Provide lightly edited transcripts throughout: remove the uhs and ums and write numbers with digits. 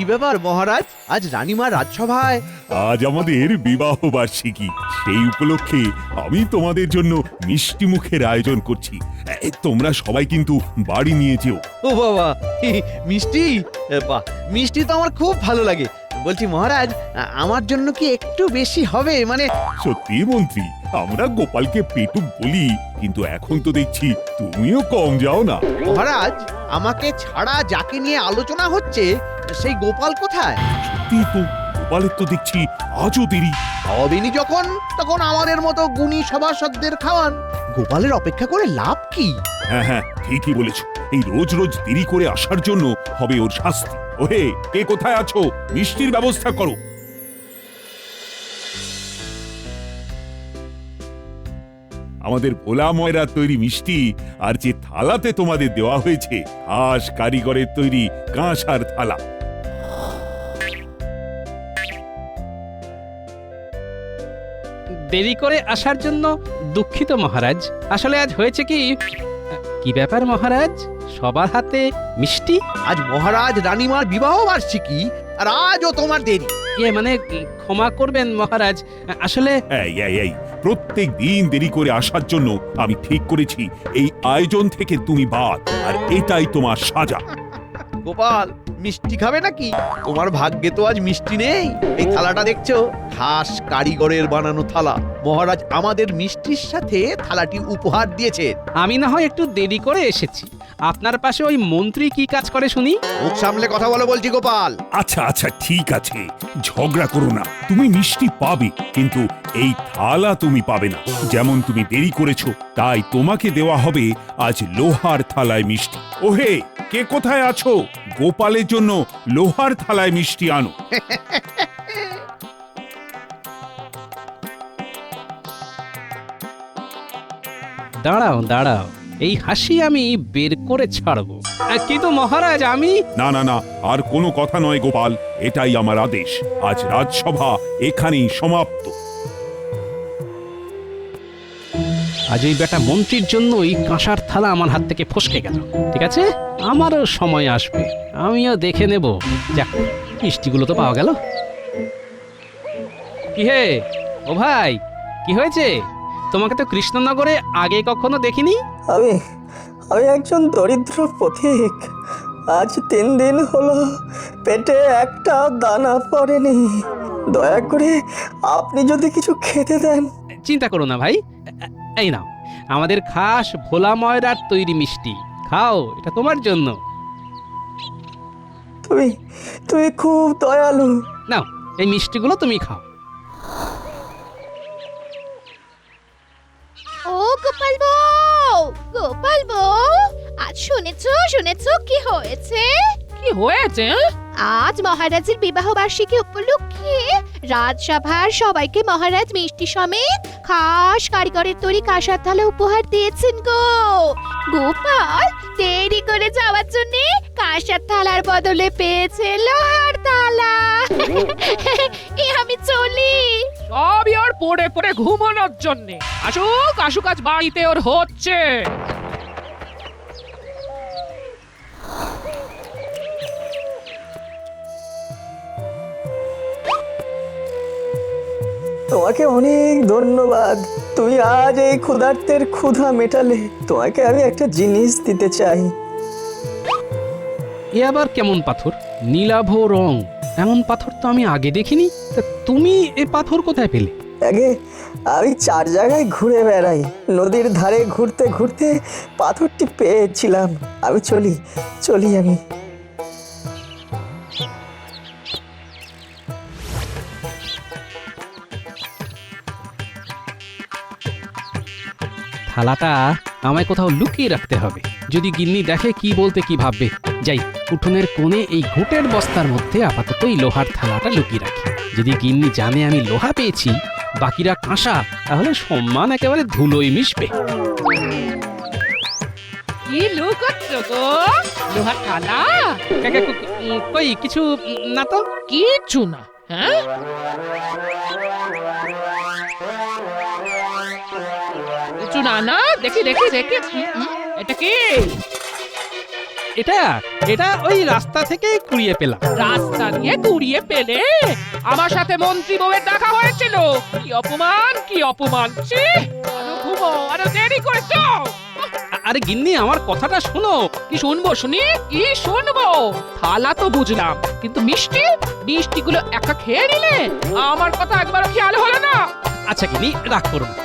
কি ব্যাপার মহারাজ, আজ রানীমা রাজসভায়? আজ আমাদের বিবাহ বার্ষিকী, সেই উপলক্ষে আমি তোমাদের জন্য মিষ্টি মুখের আয়োজন করছি। তোমরা সবাই কিন্তু বাড়ি নিয়ে যেও। ও বাবা, মিষ্টি? বাহ, মিষ্টি তো আমার খুব ভালো লাগে। বলছি মহারাজ, আমার জন্য কি একটু বেশি হবে? মানে সত্যি মন্ত্রী, আমরা গোপালকে পেটুক বলি, কিন্তু এখন তো দেখছি তুমিও কম যাও না। মহারাজ, আমাকে ছাড়া যাকে নিয়ে আলোচনা হচ্ছে সেই গোপাল কোথায়? সত্যি তো, গোপালের তো দেখছি আজও দেরি। খাওয়াবেনি যখন, তখন আমাদের মতো গুণী সভাসদদের খাওয়ান। গোপালের অপেক্ষা করে লাভ কি? হ্যাঁ হ্যাঁ, ঠিকই বলেছ। এই রোজ রোজ দেরি করে আসার জন্য হবে ওর শাস্তি। ওহে, কে কোথায় আছো? মিষ্টির ব্যবস্থা করো। আমাদের ভোলা ময়রার তৈরি মিষ্টি আর যে থালাতে তোমাদের দেওয়া হয়েছে, খাস কারিগরের তৈরি কাঁসার থালা। দেরি করে আসার জন্য দুঃখিত মহারাজ। আসলে আজ হয়েছে কি, কি ব্যাপার মহারাজ, সবার হাতে মিষ্টি? আজ মহারাজ রানীমার বিবাহ বার্ষিকী, আর আজও তোমার দেরি। মানে ক্ষমা করবেন মহারাজ, আসলে এই এই এই, প্রত্যেক দিন দেরি করে আসার জন্য আমি ঠিক করেছি এই আয়োজন থেকে তুমি বাদ, আর এটাই তোমার সাজা। গোপাল, মিষ্টি খাবে নাকি? তোমার ভাগ্যে তো আজ মিষ্টি নেই। এই থালাটা দেখছো, খাস কারিগরের বানানো থালা। মহারাজ আমাদের মিষ্টির সাথে থালাটি উপহার দিয়েছে। আমি না হয় একটু দেরি করে এসেছি, আপনার পাশে ওই মন্ত্রী কি কাজ করে শুনি? মুখ সামলে কথা বলো বলছি গোপাল। আচ্ছা আচ্ছা, ঠিক আছে, ঝগড়া করো না। তুমি মিষ্টি পাবে, কিন্তু এই থালা তুমি পাবে না। যেমন তুমি দেরি করেছো, তাই তোমাকে দেওয়া হবে আজ লোহার থালায় মিষ্টি। ওহে, কে কোথায় আছো? গোপালের জন্য লোহার থালায় মিষ্টি আনো। দাঁড়াও দাঁড়াও, এই হাসি আমি বের করে ছাড়বো। কিন্তু মহারাজ আমি... না না না, আর কোনো কথা নয় গোপাল, এটাই আমার আদেশ। আজ রাজসভা এখানেই সমাপ্ত। আজ ওই বেটা মন্ত্রীর জন্যই কাঁসার থালা আমার হাত থেকে ফসকে গেল। ঠিক আছে, আমারও সময় আসবে, আমিও দেখে নেব। যাক, মিষ্টিগুলো তো পাওয়া গেল। কি হে, ও ভাই, কি হয়েছে? তোমাকে তো কৃষ্ণনগরে আগে কখনো দেখিনি। আমি আমি একজন দরিদ্র পথিক। আজ 3 দিন হলো পেটে একটা দানা পড়েনি। দয়া করে আপনি যদি কিছু খেতে দেন। চিন্তা করো না ভাই, এই নাও আমাদের খাস ভোলা ময়রার তৈরি মিষ্টি, খাও, এটা তোমার জন্য। তুমি তুমি খুব দয়ালু। নাও, এই মিষ্টিগুলো তুমি খাও। ও গোপাল বউ, গোপাল বউ, আজ শুনেছো কি হয়েছে? কি হয়েছে? আজ মহারাজের বিবাহ বার্ষিকী উপলক্ষে রাজসভার সবাইকে মহারাজ মিষ্টি সমেত খাস কারিগরের তৈরি কাঁসার থালা উপহার দিয়েছেন গো। গোপাল দেরি করে যাওয়ার জন্য কাঁসার থালার বদলে পেয়েছে লোহার থালা। আমি চলি। সবই ওর পড়ে পড়ে ঘুমানোর জন্যে। আসুক আসুক, আজ বাড়িতে ওর হচ্ছে। তোমাকে অনেক ধন্যবাদ। তুমি আজ এই ক্ষুধার্তের ক্ষুধা মেটালে। তোমাকে আমি একটা জিনিস দিতে চাই। এ আবার কেমন পাথর? নীলাভ রং, এমন পাথর তো আমি আগে দেখিনি। তা তুমি এ পাথর কোথায় পেলে? আগে আমি 4 জায়গায় ঘুরে বেড়াই। নদীর ধারে ঘুরতে ঘুরতে পাথরটি পেয়েছিলাম। আমি চলি আমি। থালাটা আমায় কোথাও লুকিয়ে রাখতে হবে। যদি গিন্নি দেখে কি বলতে কি ভাববে। যাই, উঠোনের কোণে এই ঘুঁটের বস্তার মধ্যে আপাতত এই লোহার থালাটা লুকিয়ে রাখি। যদি গিন্নি জানে আমি লোহা পেয়েছি, বাকিরা কাঁসা, তাহলে সম্মান একেবারে ধুলোয় মিশবে। কি লুকোচ্ছ গো? লোহার থালা? কই কিছু না তো। কিচ্ছু না। হ্যাঁ, কিছু না না, দেখি দেখি দেখি। এটা কি? এটা এটা ওই রাস্তা থেকে কুড়িয়ে পেলাম। রাস্তা দিয়ে কুড়িয়ে পেলে? আমার সাথে মন্ত্রী বউয়ের দেখা হয়েছিল। কি অপমান, কি অপমান! ছি! আরো ঘুমো, আরো দেরি করেছো। আরে গিন্নি, আমার কথাটা শোনো। কি শুনবো শুনি? কি শুনবো? থালা তো বুঝলাম, কিন্তু মিষ্টিগুলো একা খেয়ে নিলে? আমার কথা একবারও খেয়াল হলো না। আচ্ছা গিন্নি, রাগ করো না।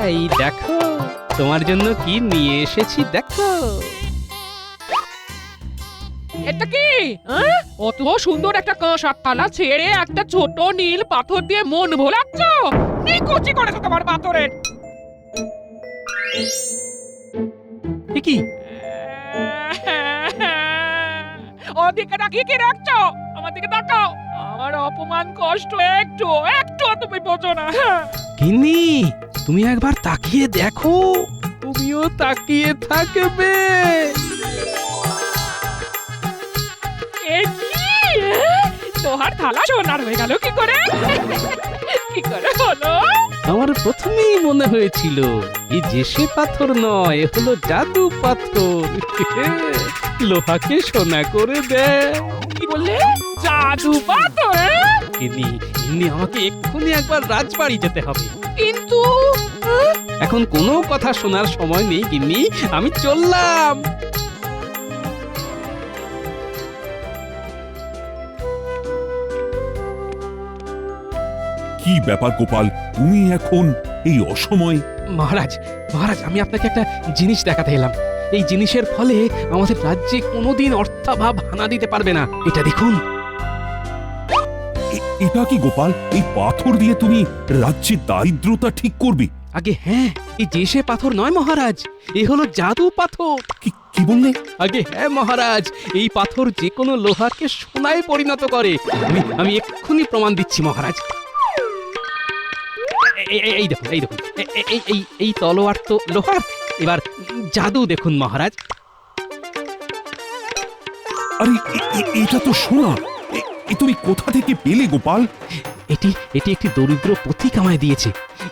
এই দেখো, তোমার জন্য কি নিয়ে এসেছি দেখো। এটা কি? অত সুন্দর একটা কাঁসার থালা ছেড়ে একটা ছোট নীল পাথর দিয়ে মন ভোলাচ্ছ? কি কচি করেছো তোমার পাথরের? এ কি? ওদিকে তাকিয়ে কি রাখছো? আমার দিকে তাকাও। আমার অপমান কষ্ট একটু তুমি বোঝো না। গিন্নি, তুমি একবার তাকিয়ে দেখো। তুমিও তাকিয়ে থাকবে। এ কি? লোহার থালা সোনার হয়ে গেল কি করে? কি করে হলো? আমার প্রথমেই মনে হয়েছিল এই যে সে পাথর নয়, এ হলো জাদু পাথর। লোহাকে সোনা করে দেয়। কি বললে? জাদু পাথর? গিন্নি, গিন্নি, আমাকে এক্ষুনি একবার রাজবাড়ি যেতে হবে। কিন্তু এখন কোনো কথা শোনার সময় নেই গিন্নি, আমি চললাম। কি ব্যাপার গোপাল, তুমি এখন এই অসময়ে? মহারাজ, মহারাজ, আমি আপনাকে একটা জিনিস দেখাতে এলাম। এই জিনিসের ফলে আমাদের রাজ্যে কোনোদিন অর্থাভাব হানা দিতে পারবে না। এটা দেখুন। এটা কি গোপাল? এই পাথর দিয়ে তুমি রাজ্যের দারিদ্রতা ঠিক করবে? আগে হ্যাঁ, এই যে সে পাথর নয় মহারাজ, এ হলো জাদু পাথর। কি বললে? আগে হ্যাঁ মহারাজ, এই পাথর যে কোনো লোহাকে সোনায় পরিণত করে। আমি এক্ষুনি প্রমাণ দিচ্ছি মহারাজ। এই দেখুন, এই দেখুন, এই তলোয়ার তো লোহার। এবার জাদু দেখুন মহারাজ। আরে এটা তো সোনা। এ তুমি কোথা থেকে পেলে গোপাল? এটি একটি দরিদ্র পথিক আমায় দিয়েছে।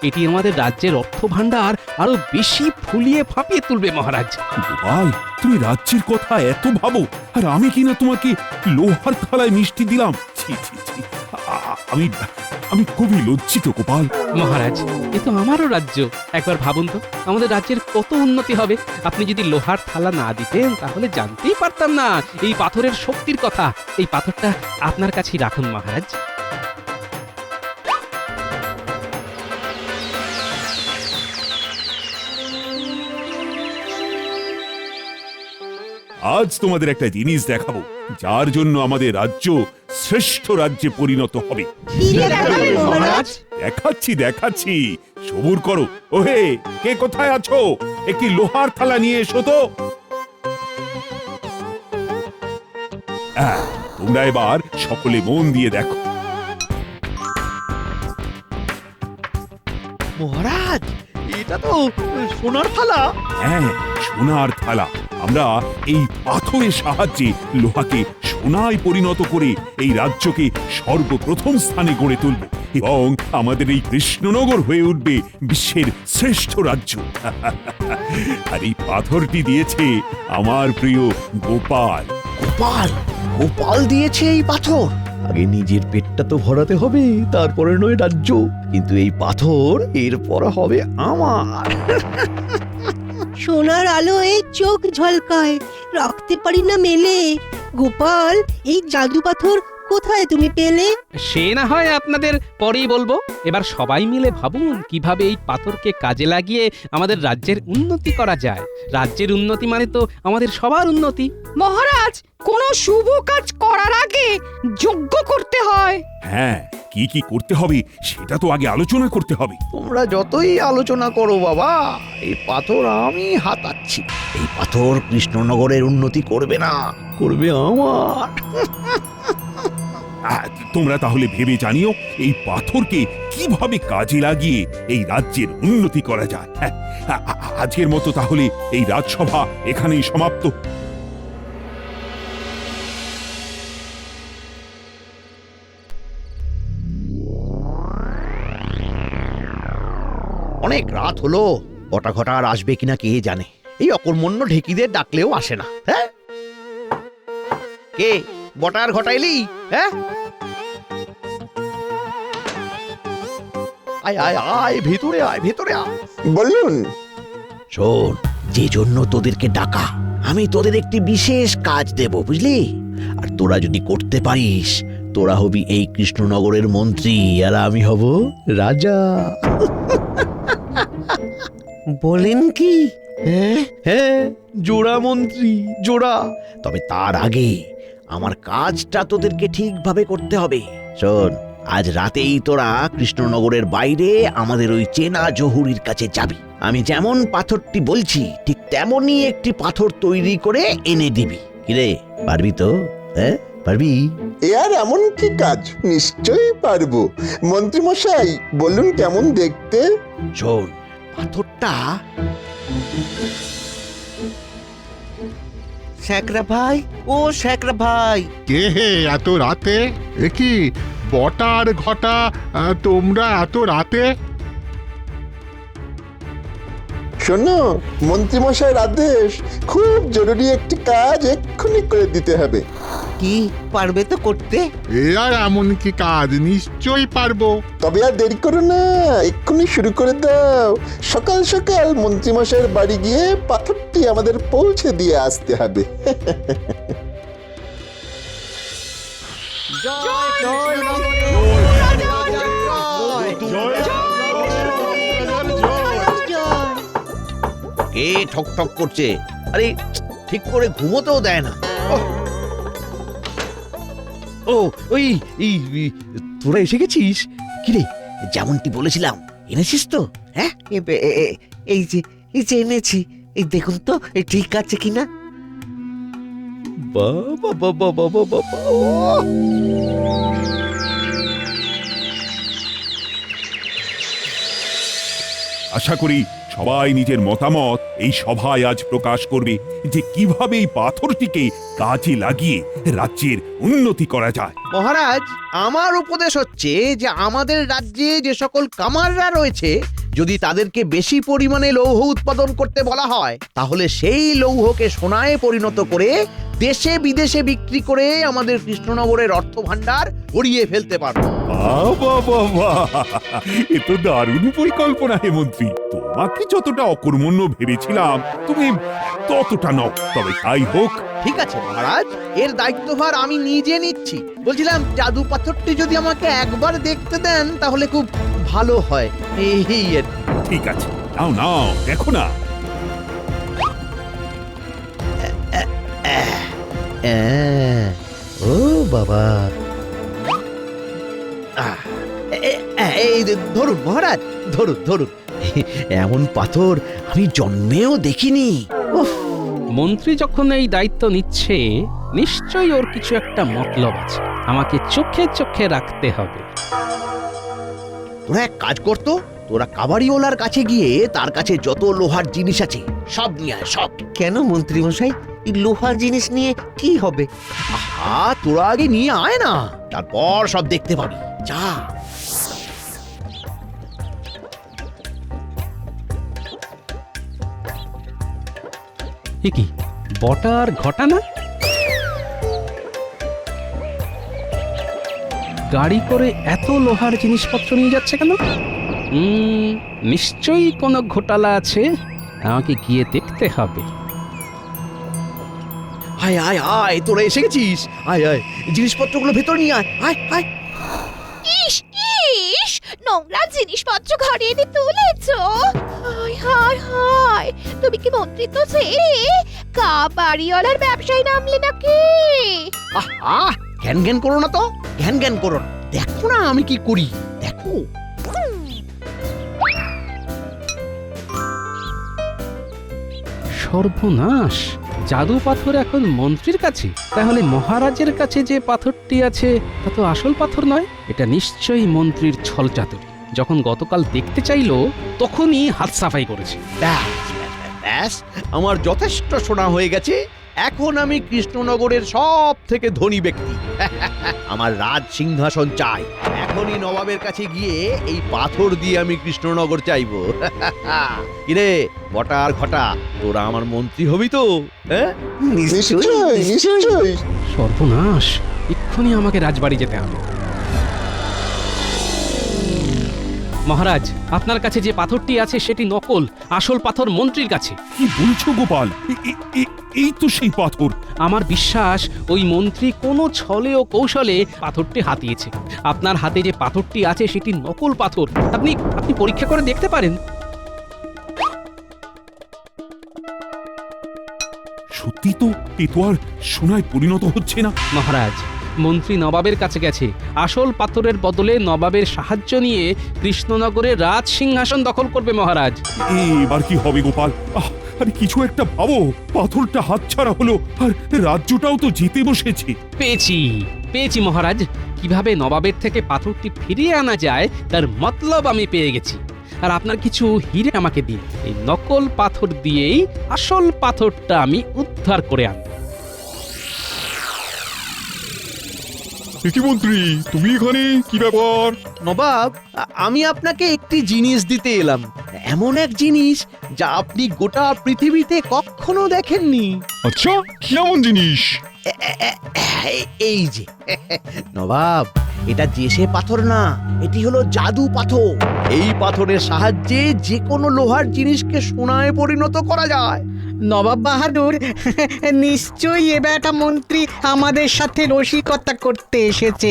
এটি আমাদের রাজ্যের অর্থ ভাণ্ডার আরো বেশি ফুলিয়ে ফাঁপিয়ে তুলবে মহারাজ। গোপাল, তুমি রাজ্যের কথা এত ভাবো, আর আমি কিনা তোমাকে লোহার থালায় মিষ্টি দিলাম। ছি ছি ছি, আমি খুবই লজ্জিত গোপাল। মহারাজ, এ তো আমারও রাজ্য। একবার ভাবুন তো, আমাদের রাজ্যের কত উন্নতি হবে। আপনি যদি লোহার থালা না দিতেন তাহলে জানতেই পারতাম না এই পাথরের শক্তির কথা। এই পাথরটা আপনার কাছেই রাখুন মহারাজ। আজ তোমাদের একটা জিনিস দেখাবো, যার জন্য আমাদের রাজ্য শ্রেষ্ঠ রাজ্যে পরিণত হবে। দেখাচ্ছি, সবুর করো। ওহে, কে কোথায় আছো? একটি লোহার থালা নিয়ে এসো তো। তোমরা এবার সকলে মন দিয়ে দেখো। মহারাজ, এটা তো সোনার থালা। হ্যাঁ, সোনার থালা। আমরা এই পাথরের সাহায্যে লোহাকে সোনায় পরিণত করে এই রাজ্যকে সর্বপ্রথম স্থানে গড়ে তুলব, এবং আমাদের এই কৃষ্ণনগর হয়ে উঠবে বিশ্বের শ্রেষ্ঠ রাজ্য। আর এই পাথরটি দিয়েছে আমার প্রিয় গোপাল। গোপাল? গোপাল দিয়েছে এই পাথর? আগে নিজের পেটটা তো ভরাতে হবে, তারপরে নয় রাজ্য। কিন্তু এই পাথর এরপর হবে আমার। সোনার আলোয় চোখ ঝলকায়, রাখতে পারি না মেলে। গোপাল, এই জাদু পাথর কোথায় তুমি পেলে? সে না হয় আপনাদের পরেই বলবো। এবার সবাই মিলে ভাবুন কিভাবে এই পাথরকে কাজে লাগিয়ে আমাদের রাজ্যের উন্নতি করা যায়। রাজ্যের উন্নতি মানে তো আমাদের সবার উন্নতি। মহারাজ, কোন শুভ কাজ করার আগে যজ্ঞ করতে হয়। হ্যাঁ, কি কি করতে হবে সেটা তো আগে আলোচনা করতে হবে। তোমরা যতই আলোচনা করো বাবা, এই পাথর আমি হাতাচ্ছি। এই পাথর কৃষ্ণনগরের উন্নতি করবে না, করবে আমার। তোমরা তাহলে ভেবে জানিও এই পাথরকে কিভাবে কাজে লাগিয়ে এই রাজ্যের উন্নতি করা যায়। আজকের মতো তাহলে এই রাজসভা এখানেই সমাপ্ত। অনেক রাত হলো, কটা ঘটা আর আসবে কিনা কে জানে। এই অকর্মণ্য ঢেকিদের ডাকলেও আসে না। হ্যাঁ, কে বটার ঘটাইলি? হ্যাঁ, আয় আয় আয়, ভেতরে আয়, ভেতরে আয়। বলুন। শোন, যে জন্য তোদেরকে ডাকা, আমি তোদের একটি বিশেষ কাজ দেব, বুঝলি? আর তোরা যদি করতে পারিস, তোরা হবি এই কৃষ্ণনগরের মন্ত্রী, আর আমি হব রাজা। বলেন কি? হ্যাঁ, জোড়া মন্ত্রী, জোড়া। তবে তার আগে আমার কাজটা তোদেরকে ঠিকভাবে করতে হবে। শোন, আজ রাতেই তোরা কৃষ্ণনগরের বাইরে আমাদের ওই চেনা জহুরির কাছে যাবি। আমি যেমন পাথরটি বলছি ঠিক তেমনই একটি পাথর তৈরি করে এনে দিবি। কিরে, পারবি তো? হ্যাঁ, পারবি? এ আর এমন কি কাজ, নিশ্চয়ই পারবো। মন্ত্রী মশাই বলুন কেমন দেখতে? শোন, পাথরটা শ্যাকরা ভাই, ও শ্যাকরা ভাই। কে হে এত রাতে? এ কি বটার ঘটা, তোমরা এত রাতে? শোনো, মন্ত্রী মশাইয়ের আদেশ, খুব জরুরি একটি কাজ এক্ষুনি করে দিতে হবে। কি পারবে তো করতে? এ আর এমন কি কাজ, নিশ্চয়ই পারবো। তবে আর দেরি করো না, এক্ষুনি শুরু করে দাও। সকাল সকাল মন্ত্রী মশাইয়ের বাড়ি গিয়ে পাথরটি আমাদের পৌঁছে দিয়ে আসতে হবে। কে ঠক ঠক করছে? আরে ঠিক করে ঘুমোতেও দেয় না। ও, ওই তোরা এসে গেছিস? কিরে, যেমনটি বলেছিলাম এনেছিস তো? হ্যাঁ, এই যে এনেছি, এই দেখুন তো ঠিক আছে কিনা। বাবা বাবা বাবা বাবা, আশা করি সবাই নিজের মতামত এই সভায় আজ প্রকাশ করবে যে কিভাবে এই পাথরটিকে কাজে লাগিয়ে রাজ্যের উন্নতি করা যায়। মহারাজ, আমার উপদেশ হচ্ছে যে আমাদের রাজ্যে যে সকল কামাররা রয়েছে, যদি তাদেরকে বেশি পরিমাণে লৌহ উৎপাদন করতে বলা হয়, তাহলে সেই লৌহকে সোনায় পরিণত করে দেশে বিদেশে বিক্রি করে আমাদের কৃষ্ণনগরের অর্থ ভান্ডার ভরিয়ে ফেলতে পারবো। বাবা বাবা, এ তো দারুণ পরিকল্পনা হে মন্ত্রী। তোমাকে যতটা অকর্মণ্য ভেবেছিলাম তুমি ততটা নও। তবে তাই হোক। ঠিক আছে মহারাজ, এর দায়িত্বভার আমি নিজে নিচ্ছি। বলছিলাম, জাদু পাথরটি যদি আমাকে একবার দেখতে দেন তাহলে খুব ভালো হয়। এই আর কি। ঠিক আছে, নাও নাও, দেখো না। ও বাবা, এই ধরুন মহারাজ, ধরুন ধরুন। এমন পাথর আমি জন্মেও দেখিনি। মন্ত্রী যখন এই দায়িত্ব নিচ্ছে, নিশ্চয়ই ওর কিছু একটা মতলব আছে। আমাকে চোখে চোখে রাখতে হবে। তোরা এক কাজ করতো, তোরা কাবাড়িওয়ালার কাছে গিয়ে তার কাছে যত লোহার জিনিস আছে সব নিয়ে আয়, সব। কেন মন্ত্রী মশাই, এই লোহার জিনিস নিয়ে কি হবে? আহা, তোরা আগে নিয়ে আয় না, তারপর সব দেখতে পাবি। যা। এ কি বটার ঘটানা? গাড়ি করে এত লোহার জিনিসপত্র নিয়ে যাচ্ছে কেন? নিশ্চয়ই কোনো ঘোটালা আছে, আমাকে গিয়ে দেখতে হবে। আয় আয় আয়, তোরা এসে গেছিস। আয় আয়, জিনিসপত্রগুলো ভেতর নিয়ে আয়। আয় আয়। ইস ইস, নোংরা জিনিসপত্র ঘরে এনে তুলেছো। হায় হায় হায়, তুমি কি মন্ত্রিত্ব ছেড়ে কাবাড়িওয়ালার ব্যবসায় নামলে নাকি? আহা, জ্ঞান জ্ঞান করো না তো, জ্ঞান জ্ঞান করো না। দেখো না আমি কি করি, দেখো। সর্বনাশ, জাদু পাথর এখন মন্ত্রীর কাছে। তাহলে মহারাজের কাছে যে পাথরটি আছে তা তো আসল পাথর নয়। এটা নিশ্চয়ই মন্ত্রীর ছলচাতুরি। যখন গতকাল দেখতে চাইলো তখনই হাত সাফাই করেছে। ব্যাস ব্যাস ব্যাস, আমার যথেষ্ট শোনা হয়ে গেছে। এখন আমি কৃষ্ণনগরের সব থেকে ধনী ব্যক্তি। আমার রাজ সিংহাসন চাই। এখনই নবাবের কাছে গিয়ে এই পাথর দিয়ে আমি কৃষ্ণনগর চাইবো। কিরে বটা আর ঘটা, তোরা আমার মন্ত্রী হবি তো? হ্যাঁ, নিশ্চয়ই নিশ্চয়ই। সর্বনাশ, এক্ষুনি আমাকে রাজবাড়ি যেতে হবে। মহারাজ, আপনার কাছে যে পাথরটি আছে সেটি নকল, আসল পাথর মন্ত্রীর কাছে। কি বলছো গোপাল? এই তো সেই পাথর। আমার বিশ্বাস ওই মন্ত্রী কোনো ছলে ও কৌশলে পাথরটি হাতিয়েছে। আপনার হাতে যে পাথরটি আছে সেটি নকল পাথর। আপনি আপনি পরীক্ষা করে দেখতে পারেন। সত্যি তো, এ তো আর সোনায় পরিণত হচ্ছে না। মহারাজ, মন্ত্রী নবাবের কাছে গেছে আসল পাথরের বদলে নবাবের সাহায্য নিয়ে কৃষ্ণনগরে রাজ সিংহাসন দখল করবে মহারাজ। এবার কি হবে গোপাল? আরে কিছু একটা ভাবো, পাথরটা হাতছাড়া হলো আর রাজ্যটাও তো জিতে বসেছে। পেয়েছি পেয়েছি মহারাজ, কিভাবে নবাবের থেকে পাথরটি ফিরিয়ে আনা যায় তার মতলব আমি পেয়ে গেছি। আর আপনার কিছু হিরে আমাকে দিন, এই নকল পাথর দিয়েই আসল পাথরটা আমি উদ্ধার করে আনব। কি মন্ত্রী, তুমি এখানে? কি ব্যাপার? নবাব, আমি আপনাকে একটি জিনিস দিতে এলাম, এমন এক জিনিস যা আপনি গোটা পৃথিবীতে কখনো দেখেননি। আচ্ছা, কি এমন জিনিস? এই যে নবাব, এটা জেসে পাথর না, এটি হলো জাদু পাথর। এই পাথরের সাহায্যে যে কোনো লোহার জিনিসকে সোনায় পরিণত করা যায়। নবাব বাহাদুর, নিশ্চয়ই এ বেটা মন্ত্রী আমাদের সাথে রসিকতা করতে এসেছে,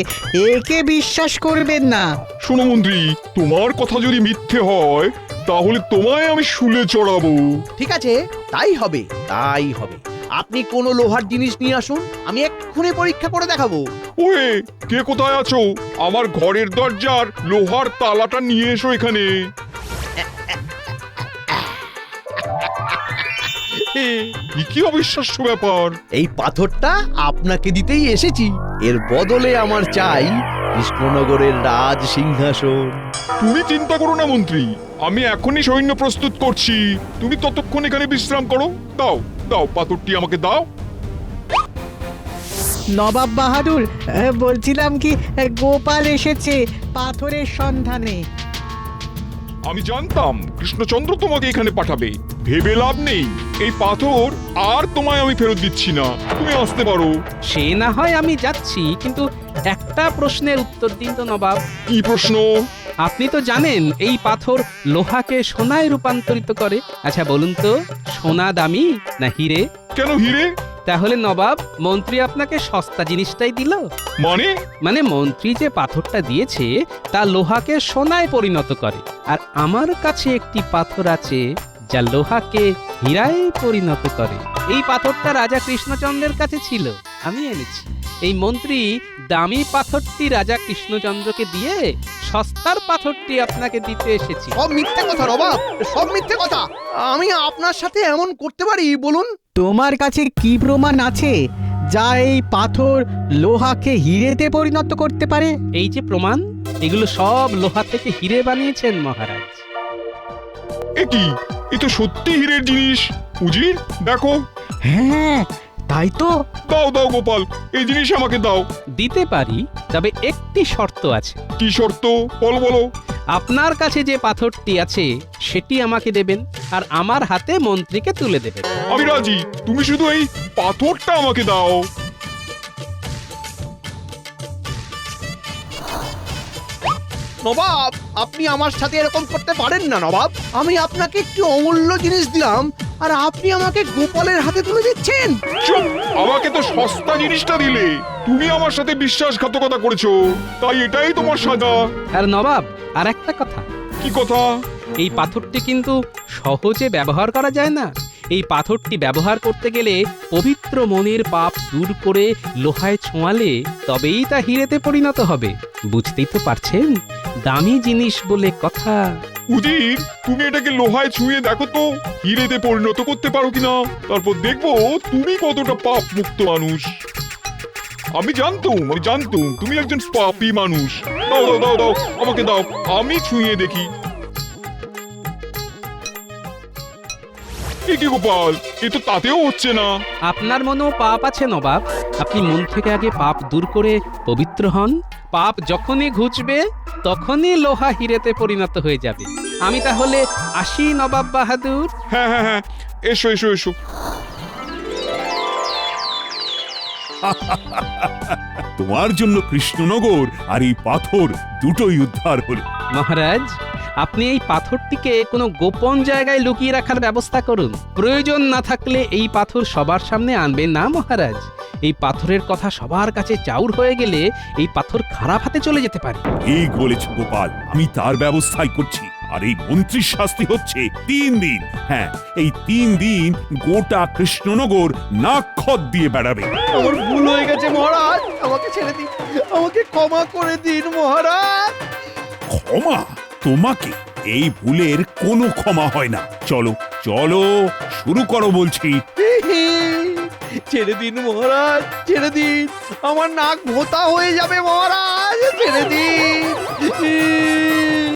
একে বিশ্বাস করবেন না। শোনো মন্ত্রী, তোমার কথা যদি মিথ্যে হয় তাহলে তোমায় আমি শুলে চড়াবো। ঠিক আছে, তাই হবে তাই হবে। আপনি কোনো লোহার জিনিস নিয়ে আসুন, আমি এক্ষুনি পরীক্ষা করে দেখাবো। ওয়ে, কে কোথায় আছো? আমার ঘরের দরজার লোহার তালাটা নিয়ে এসো এখানে। কি অবিশ্বাস্য ব্যাপার! এই পাথরটা আপনাকে দিতেই এসেছি, এর বদলে আমার চাই কৃষ্ণনগরের রাজ সিংহাসন। তুমি চিন্তা করো না মন্ত্রী, আমি এখনই সৈন্য প্রস্তুত করছি। তুমি ততক্ষণ এখানে বিশ্রাম করো। দাও দাও, পাথরটি আমাকে দাও। নবাব বাহাদুর, বলছিলাম কি, গোপাল এসেছে পাথরের সন্ধানে। আমি জানতাম কৃষ্ণচন্দ্র তোমাকে এখানে পাঠাবে, ভেবে লাভ নেই। এই পাথর আর তোমায় আমি ফেরত দিচ্ছি না, তুমি আসতে পারো। সে না হয় আমি যাচ্ছি, কিন্তু একটা প্রশ্নের উত্তর দিন তো নবাব। কি প্রশ্ন? আপনি তো জানেন এই পাথর লোহাকে সোনায় রূপান্তরিত করে। আচ্ছা বলুন তো, সোনা দামি না হিরে? কেন হিরে? তাহলে নবাব, মন্ত্রী আপনাকে সস্তা জিনিসটাই দিল। মানে মন্ত্রী যে পাথরটা দিয়েছে তা লোহাকে সোনায় পরিণত করে, আর আমার কাছে একটি পাথর আছে যা লোহাকে হীরায় পরিণত করে। এই পাথরটা রাজা কৃষ্ণচন্দ্রের কাছে ছিল, আমি এনেছি। এই মন্ত্রী দামি পাথরটি রাজা কৃষ্ণচন্দ্রকে দিয়ে সস্তার পাথরটি আপনাকে দিতে এসেছি। সব মিথ্যে কথা নবাব, সব মিথ্যে কথা। আমি আপনার সাথে এমন করতে পারি বলুন? তোমার কাছে কি প্রমাণ আছে যা এই পাথর লোহাকে হিরেতে পরিণত করতে পারে? এই যে প্রমাণ, এগুলো সব লোহা থেকে হিরে বানিয়েছেন মহারাজ। এ কি, এ তো সত্যি হীরের জিনিস। উজির, দেখো। হ্যাঁ, তাই তো। দাও দাও গোপাল, এই জিনিস আমাকে দাও। দিতে পারি, তবে একটি শর্ত আছে। কি শর্ত? বলো বলো। আপনার কাছে যে পাথরটি আছে সেটি আমাকে দেবেন, আর আমার হাতে মন্ত্রীকে তুলে দেবেন। আমি রাজি, তুমি শুধু এই পাথরটা আমাকে দাও। নবাব, আপনি আমার সাথে এরকম করতে পারেন না নবাব। আমি আপনাকে একটি অমূল্য জিনিস দিলাম আর আপনি আমাকে গোপালের হাতে তুলে দিচ্ছেন। চুপ! আমাকে তো সস্তা জিনিসটা দিলে, তুমি আমার সাথে বিশ্বাসঘাতকতা করেছো, তাই এটাই তোমার সাজা। আর নবাব, আর একটা কথা। কি কথা? এই পাথরটি কিন্তু সহজে ব্যবহার করা যায় না। এই পাথরটি ব্যবহার করতে গেলে পবিত্র মনের পাপ দূর করে লোহায় ছোঁয়ালে তবেই তা হিরেতে পরিণত হবে। বুঝতেই তো পারছেন, দামি জিনিস বলে কথা। উজির, তুমি এটাকে লোহায় ছুঁয়ে দেখো তো হিরেতে পরিণত করতে পারো কিনা, তারপর দেখবো তুমি কতটা পাপ মুক্ত মানুষ। আমি জানতুম তুমি একজন পাপী মানুষ। দাও দাও দাও দাও, আমাকে দাও, আমি ছুঁয়ে দেখি। কি গোপাল, এ তো তাতেও হচ্ছে না। আপনার মনেও পাপ আছে নবাব। আপনি মন থেকে আগে পাপ দূর করে পবিত্র হন। পাপ যখনই ঘুচবে তখনই লোহা হিরেতে পরিণত হয়ে যাবে। আমি তাহলে আসি নবাব বাহাদুর। হ্যাঁ হ্যাঁ হ্যাঁ, এসো এসো এসো। তোমার জন্য কৃষ্ণনগর আর এই পাথর দুটোই উদ্ধার হলো। মহারাজ, আপনি এই পাথরটিকে কোনো গোপন জায়গায় লুকিয়ে রাখার ব্যবস্থা করুন। প্রয়োজন না থাকলে এই পাথর সবার সামনে আনবেন না মহারাজ। এই পাথরের কথা সবার কাছে চাউর হয়ে গেলে এই পাথর খারাপ হাতে চলে যেতে পারে। ঠিক বলেছ গোপাল, আমি তার ব্যবস্থাই করছি। আর এই মন্ত্রীর শাস্তি হচ্ছে 3 দিন। হ্যাঁ, এই 3 দিন গোটা কৃষ্ণনগর নাক্ষত দিয়ে বেড়াবে। আমার ভুল হয়ে গেছে মহারাজ, আমাকে ছেড়ে দিন, আমাকে ক্ষমা করে দিন মহারাজ। ক্ষমা? তোমাকে? এই ভুলের কোনো ক্ষমা হয় না। চলো চলো, শুরু করো বলছি। ছেড়ে দিন মহারাজ, ছেড়ে দিন, আমার নাক ভোঁতা হয়ে যাবে মহারাজ, ছেড়ে দিন।